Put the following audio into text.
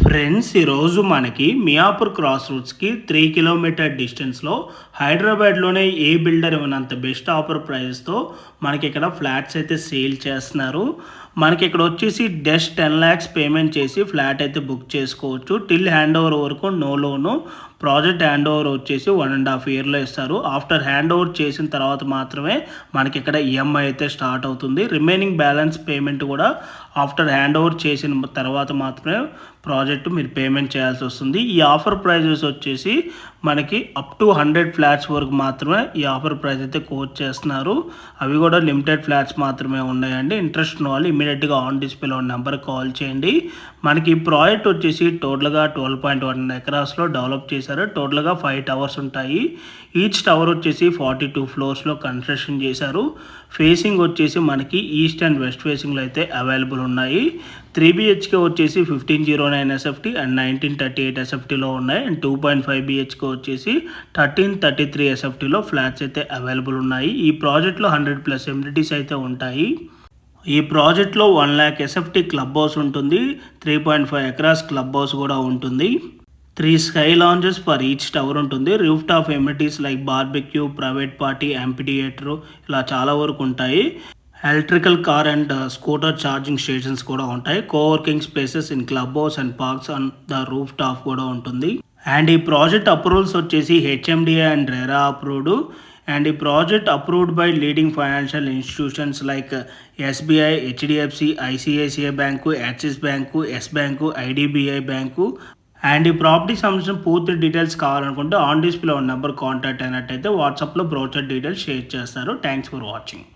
Friends, ఈరోజు మనకి Miyapur cross రూట్స్కి 3 kilometre డిస్టెన్స్లో హైదరాబాద్లోనే ఏ బిల్డర్ ఇవ్వనంత బెస్ట్ ఆఫర్ ప్రైస్తో మనకి ఇక్కడ ఫ్లాట్స్ అయితే సేల్ చేస్తున్నారు. మనకి ఇక్కడ వచ్చేసి జస్ట్ 10 lakhs పేమెంట్ చేసి ఫ్లాట్ అయితే బుక్ చేసుకోవచ్చు. టిల్ హ్యాండ్ ఓవర్ వరకు నో లోను. ప్రాజెక్ట్ హ్యాండ్ ఓవర్ వచ్చేసి 1.5 yearలో ఇస్తారు. ఆఫ్టర్ హ్యాండ్ ఓవర్ చేసిన తర్వాత మాత్రమే మనకి ఇక్కడ ఈఎంఐ అయితే స్టార్ట్ అవుతుంది. రిమైనింగ్ బ్యాలెన్స్ పేమెంట్ కూడా ఆఫ్టర్ హ్యాండ్ ఓవర్ చేసిన తర్వాత మాత్రమే ప్రాజెక్టు మీరు పేమెంట్ చేయాల్సి వస్తుంది. ఈ ఆఫర్ ప్రైజెస్ వచ్చేసి మనకి అప్ టు 100 ఫ్లాట్స్ వరకు మాత్రమే ఈ ఆఫర్ ప్రైస్ అయితే కోట్ చేస్తున్నారు. అవి కూడా లిమిటెడ్ ఫ్లాట్స్ మాత్రమే ఉన్నాయండి. ఇంట్రెస్ట్ ఉన్న వాళ్ళు ఇమీడియట్గా ఆన్ డిస్ప్లేలో ఉన్న నెంబర్కి కాల్ చేయండి. మనకి ఈ ప్రాజెక్ట్ వచ్చేసి టోటల్గా 12.1 acresలో డెవలప్ చేశారు. టోటల్గా 5 towers ఉంటాయి. ఈచ్ టవర్ వచ్చేసి 42 floors కన్స్ట్రక్షన్ చేశారు. ఫేసింగ్ వచ్చేసి మనకి ఈస్ట్ అండ్ వెస్ట్ ఫేసింగ్లో అయితే అవైలబుల్ ఉన్నాయి. 3 BHK వచ్చేసి 1509 SFT అండ్ 1938 SFTలో ఉన్నాయి. అండ్ 2.5 BHK వచ్చేసి 1333 SFTలో ఫ్లాట్స్ అయితే అవైలబుల్ ఉన్నాయి. ఈ ప్రాజెక్ట్లో 100+ ఎమ్యూనిటీస్ అయితే ఉంటాయి. ఈ ప్రాజెక్ట్లో 1 lakh SFT క్లబ్ హౌస్ ఉంటుంది. 3.5 acres క్లబ్ హౌస్ కూడా ఉంటుంది. 3 sky lounges for each tower ఉంటుంది. Roof top amenities like barbecue, private party, amphitheatre ఇలా చాలా వరకు ఉంటాయి. Electrical car and scooter charging stations కూడా ఉంటాయి. Coworking spaces in club house and parks on the roof top కూడా ఉంటుంది. అండ్ ఈ ప్రాజెక్ట్ అప్రూవల్స్ వచ్చేసి HMDA and RERA approved. And ఈ project approved by leading financial institutions like SBI, HDFC, ICICI bank, Axis bank, Yes bank, IDBI bank. And ఈ property సంబంధించిన పూర్తి details కావాలనుకుంటే on display ఉన్న నెంబర్ కాంటాక్ట్ అయినట్టయితే వాట్సాప్లో బ్రోచర్ డీటెయిల్స్ షేర్ చేస్తారు. Thanks for watching.